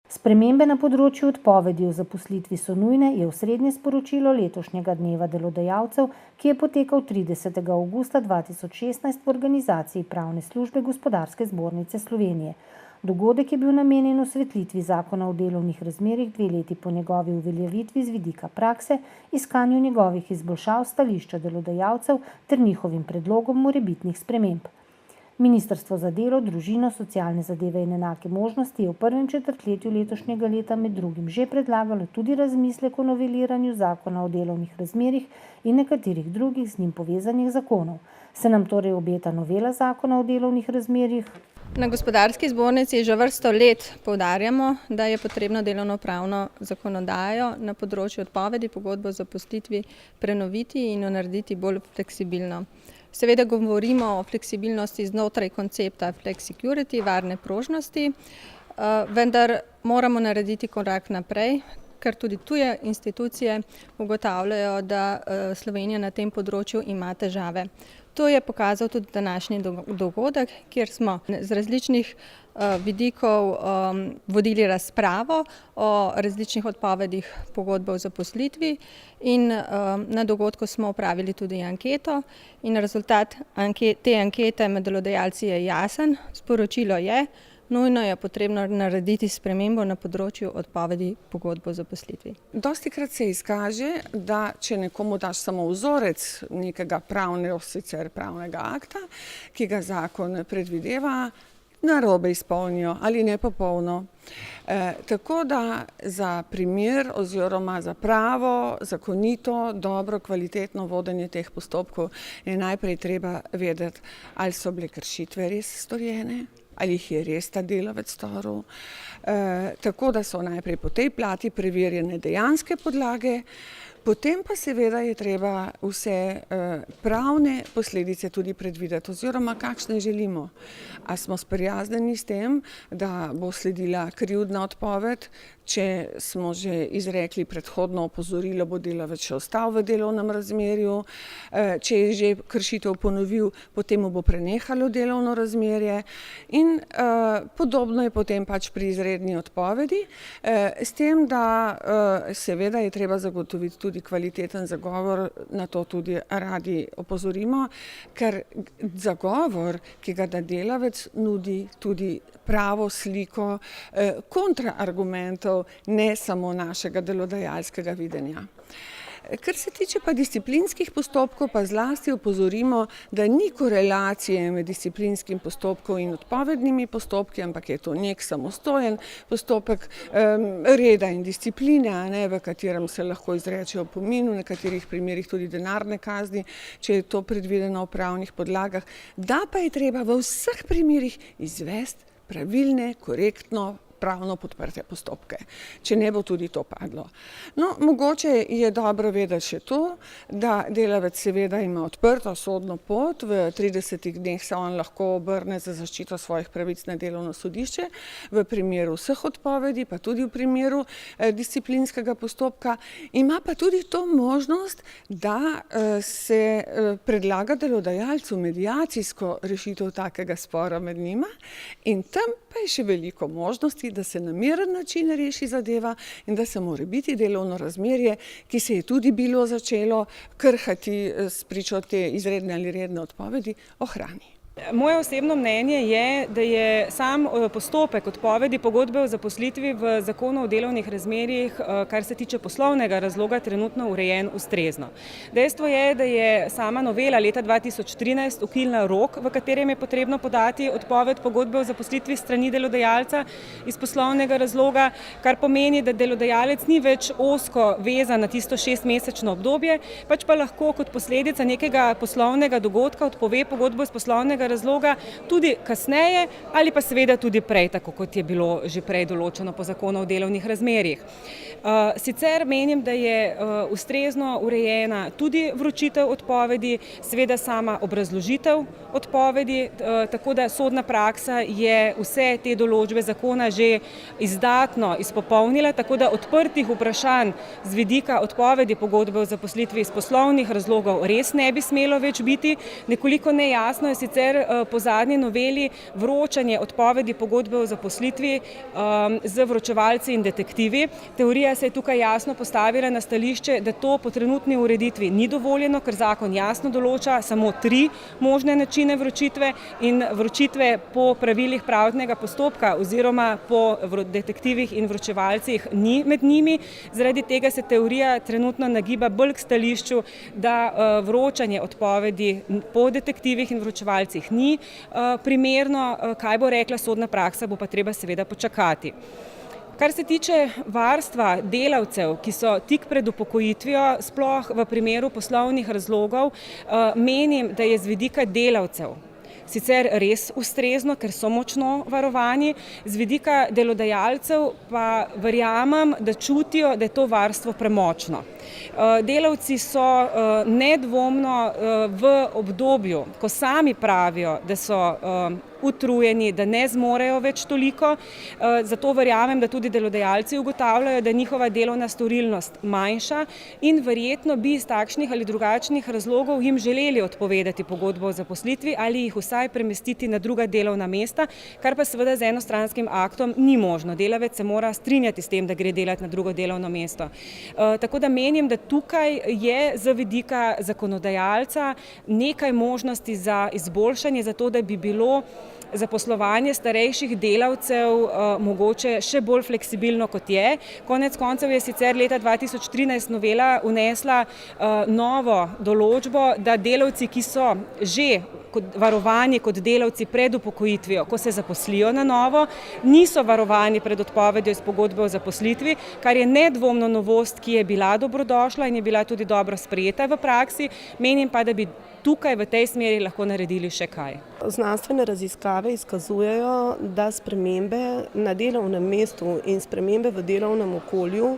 Spremembe na področju odpovedi o zaposlitvi so nujne, je osrednje sporočilo letošnjega dneva delodajalcev, ki je potekal 30. avgusta 2016 v organizaciji Pravne službe Gospodarske zbornice Slovenije. Dogodek je bil namenjen osvetlitvi zakona o delovnih razmerjih 2 leti po njegovi uveljavitvi z vidika prakse, iskanju njegovih izboljšav stališča delodajalcev ter njihovim predlogom morebitnih sprememb. Ministrstvo za delo, družino, socialne zadeve in enake možnosti je v prvem četrtletju letošnjega leta med drugim že predlagalo tudi razmislek o noveliranju zakona o delovnih razmerjih in nekaterih drugih z njim povezanih zakonov. Se nam torej obeta novela zakona o delovnih razmerjih? Na Gospodarski zbornici že vrsto let poudarjamo, da je potrebno delovnopravno zakonodajo na področju odpovedi pogodbe o zaposlitvi prenoviti in jo narediti bolj fleksibilno. Seveda govorimo o fleksibilnosti znotraj koncepta flexicurity, varne prožnosti, vendar moramo narediti korak naprej, ker tudi tuje institucije ugotavljajo, da Slovenija na tem področju ima težave. To je pokazal tudi današnji dogodek, kjer smo z različnih vidikov vodili razpravo o različnih odpovedih pogodbe o zaposlitvi in na dogodku smo opravili tudi anketo in rezultat te ankete med delodajalci je jasen. Sporočilo je, nujno je potrebno narediti spremembo na področju odpovedi pogodbe o zaposlitvi. Dostikrat se izkaže, da če nekomu daš samo vzorec nekega pravnega akta, ki ga zakon predvideva, narobe izpolnijo ali nepopolno. Tako da za primer oziroma za pravo, zakonito, dobro, kvalitetno vodenje teh postopkov je najprej treba vedeti, ali so bile kršitve res storjene, ali jih je res ta delavec storil. Tako da so najprej po tej plati preverjene dejanske podlage, potem pa seveda je treba vse pravne posledice tudi predvideti oziroma kakšne želimo. A smo sprijaznjeni s tem, da bo sledila krivdna odpoved, če smo že izrekli predhodno opozorilo, bo delavec še ostal v delovnem razmerju, če je že kršitev ponovil, potem mu bo prenehalo delovno razmerje in podobno je potem pač pri izredni odpovedi, s tem, da seveda je treba zagotoviti tudi kvaliteten zagovor, na to tudi radi opozorimo, ker zagovor, ki ga da delavec, nudi tudi pravo sliko kontraargumentov, ne samo našega delodajalskega videnja. Kar se tiče pa disciplinskih postopkov, pa zlasti opozorimo, da ni korelacije med disciplinskim postopkom in odpovednimi postopki, ampak je to nek samostojen postopek reda in discipline, v katerem se lahko izreče opomin, v nekaterih primerih tudi denarne kazni, če je to predvideno v pravnih podlagah, da pa je treba v vseh primerih izvesti pravilne, korektno, pravno podprte postopke, če ne bo tudi to padlo. No, mogoče je dobro vedeti še to, da delavec seveda ima odprto sodno pot, v 30 dneh se on lahko obrne za zaščito svojih pravic na delovno sodišče, v primeru vseh odpovedi, pa tudi v primeru disciplinskega postopka. Ima pa tudi to možnost, da se predlaga delodajalcu mediacijsko rešitev takega spora med njima in tam pa je še veliko možnosti, da se na miren način reši zadeva in da se morebiti delovno razmerje, ki se je tudi bilo začelo krhati spričo te izredne ali redne odpovedi, ohrani. Moje osebno mnenje je, da je sam postopek odpovedi pogodbe o zaposlitvi v zakonu o delovnih razmerjih, kar se tiče poslovnega razloga, trenutno urejen ustrezno. Dejstvo je, da je sama novela leta 2013 ukinila rok, v katerem je potrebno podati odpoved pogodbe o zaposlitvi strani delodajalca iz poslovnega razloga, kar pomeni, da delodajalec ni več ozko vezan na tisto 6-mesečno obdobje, pač pa lahko kot posledica nekega poslovnega dogodka odpove pogodbo iz poslovnega razloga tudi kasneje ali pa seveda tudi prej, tako kot je bilo že prej določeno po zakonu o delovnih razmerjih. Sicer menim, da je ustrezno urejena tudi vročitev odpovedi, seveda sama obrazložitev odpovedi, tako da sodna praksa je vse te določbe zakona že izdatno izpopolnila, tako da odprtih vprašanj z vidika odpovedi pogodbe o zaposlitvi iz poslovnih razlogov res ne bi smelo več biti. Nekoliko nejasno je sicer po zadnji noveli vročanje odpovedi pogodbe o zaposlitvi z vročevalci in detektivi. Teorija se je tukaj jasno postavila na stališče, da to po trenutni ureditvi ni dovoljeno, ker zakon jasno določa samo 3 možne načine vročitve in vročitve po pravilih pravdnega postopka oziroma po detektivih in vročevalcih ni med njimi. Zaradi tega se teorija trenutno nagiba bolj k stališču, da vročanje odpovedi po detektivih in vročevalcih ni primerno. Kaj bo rekla sodna praksa, bo pa treba seveda počakati. Kar se tiče varstva delavcev, ki so tik pred upokojitvijo, sploh v primeru poslovnih razlogov, menim, da je z vidika delavcev sicer res ustrezno, ker so močno varovani, z vidika delodajalcev pa verjamem, da čutijo, da je to varstvo premočno. Delavci so nedvomno v obdobju, ko sami pravijo, da so utrujeni, da ne zmorejo več toliko, zato verjamem, da tudi delodajalci ugotavljajo, da je njihova delovna storilnost manjša in verjetno bi iz takšnih ali drugačnih razlogov jim želeli odpovedati pogodbo o zaposlitvi ali jih vsaj premestiti na druga delovna mesta, kar pa seveda z enostranskim aktom ni možno. Delavec se mora strinjati s tem, da gre delati na drugo delovno mesto. Tako da menim, da tukaj je z vidika zakonodajalca nekaj možnosti za izboljšanje, zato da bi bilo zaposlovanje starejših delavcev mogoče še bolj fleksibilno, kot je. Konec koncev je sicer leta 2013 novela vnesla novo določbo, da delavci, ki so že varovani kot delavci pred upokojitvijo, ko se zaposlijo na novo, niso varovani pred odpovedjo iz pogodbe o zaposlitvi, kar je nedvomno novost, ki je bila dobrodošla in je bila tudi dobro sprejeta v praksi. Menim pa, da bi tukaj v tej smeri lahko naredili še kaj. Znanstvene raziskave izkazujejo, da spremembe na delovnem mestu in spremembe v delovnem okolju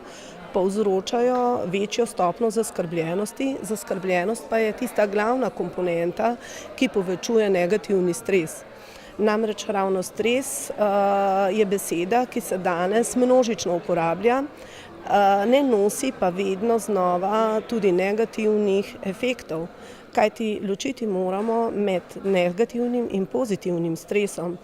povzročajo večjo stopnjo zaskrbljenosti. Zaskrbljenost pa je tista glavna komponenta, ki povečuje negativni stres. Namreč ravno stres je beseda, ki se danes množično uporablja, ne nosi pa vedno znova tudi negativnih efektov. Kajti ločiti moramo med negativnim in pozitivnim stresom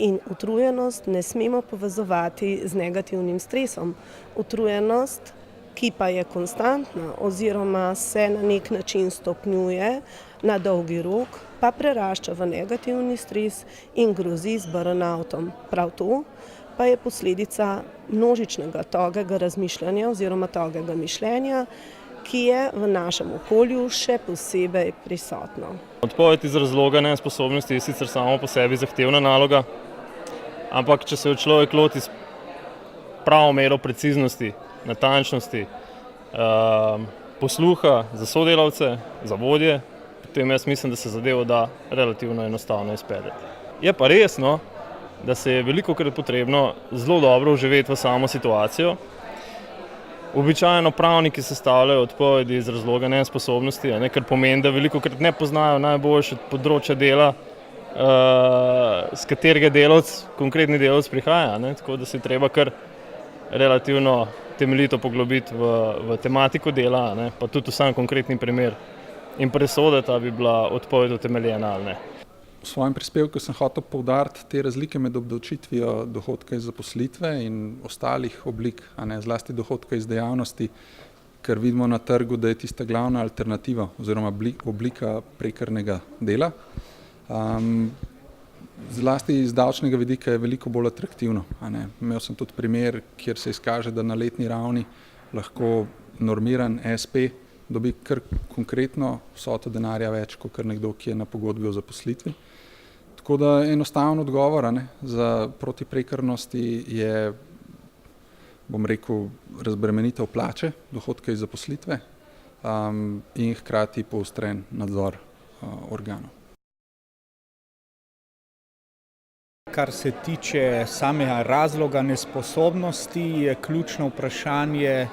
in utrujenost ne smemo povezovati z negativnim stresom. Utrujenost, ki pa je konstantna oziroma se na nek način stopnjuje na dolgi rok, pa prerašča v negativni stres in grozi z burnoutom. Prav to pa je posledica množičnega togega razmišljanja oziroma togega mišljenja, ki je v našem okolju še posebej prisotno. Odpoved iz razloga nesposobnosti je sicer samo po sebi zahtevna naloga, ampak če se jo človek loti s pravo mero preciznosti, natančnosti, posluha za sodelavce, za vodje, potem jaz mislim, da se zadevo da relativno enostavno izpeljati. Je pa res, da se je velikokrat potrebno zelo dobro vživeti v samo situacijo. Običajno pravniki sestavljajo odpovedi iz razloga nesposobnosti, kar pomeni, da velikokrat ne poznajo najboljše področja dela, s katerega konkretni delavec prihaja, tako da se je treba kar relativno temeljito poglobiti v tematiko dela, pa tudi v sam konkretni primer in presoditi, ali bi bila odpoved utemeljena ali ne. V svojem prispevku sem hotel poudariti te razlike med obdavčitvijo dohodka iz zaposlitve in ostalih oblik, zlasti dohodka iz dejavnosti, ker vidimo na trgu, da je tista glavna alternativa oziroma oblika prekarnega dela. Zlasti iz davčnega vidika je veliko bolj atraktivno. Imel sem tudi primer, kjer se izkaže, da na letni ravni lahko normiran SP dobi kar konkretno vsoto denarja več, kot nekdo, ki je na pogodbi o zaposlitvi. Tako da enostaven odgovor za proti prekarnosti je, bom rekel, razbremenitev plače, dohodka iz zaposlitve in hkrati poostren nadzor organov. Kar se tiče samega razloga nesposobnosti, je ključno vprašanje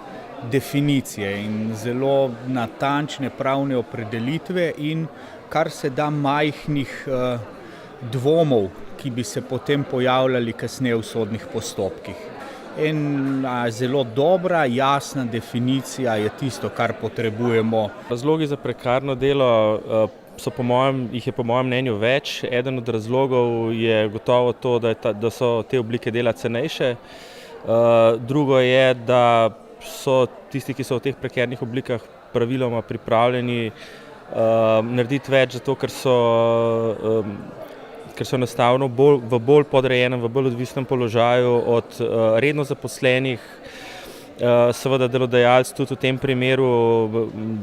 definicije in zelo natančne pravne opredelitve in kar se da majhnih dvomov, ki bi se potem pojavljali kasneje v sodnih postopkih. Ena zelo dobra, jasna definicija je tisto, kar potrebujemo. Razlogi za prekarno delo jih je po mojem mnenju več. Eden od razlogov je gotovo to, da so te oblike dela cenejše. Drugo je, da so tisti, ki so v teh prekernih oblikah, praviloma pripravljeni narediti več, zato ker so enostavno v bolj podrejenem, v bolj odvisnem položaju od redno zaposlenih. Seveda delodajalec tudi v tem primeru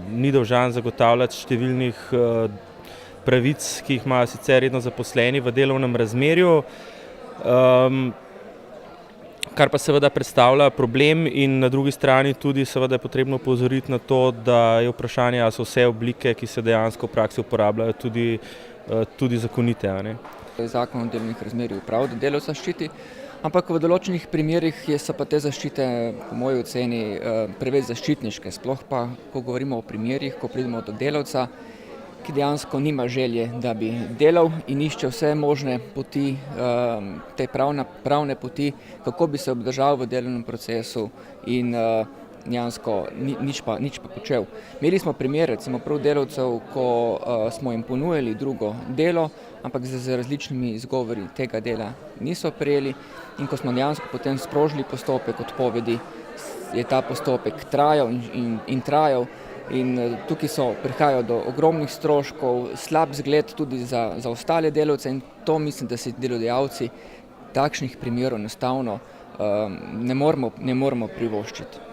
ni dolžan zagotavljati številnih pravic, ki jih imajo sicer redno zaposleni v delovnem razmerju, kar pa seveda predstavlja problem, in na drugi strani tudi seveda je potrebno opozoriti na to, da je vprašanje, ali so vse oblike, ki se dejansko v praksi uporabljajo, tudi zakonite, a ne. Zakon o delovnih razmerjih prav, da delavca ščiti, ampak v določenih primerih so pa te zaščite po moji oceni preveč zaščitniške, sploh pa, ko govorimo o primerih, ko pridemo do delavca, ki dejansko nima želje, da bi delal in išče vse možne poti, te pravne poti, kako bi se obdržal v delovnem procesu in dejansko nič pa počel. Imeli smo primer, recimo prav delavcev, ko smo jim ponujali drugo delo, ampak z različnimi izgovori tega dela niso prejeli, in ko smo dejansko potem sprožili postopek odpovedi, je ta postopek trajal in trajal. In tukaj prihajajo do ogromnih stroškov, slab zgled tudi za ostale delavce, in to mislim, da si delodajalci takšnih primerov enostavno ne moremo privoščiti.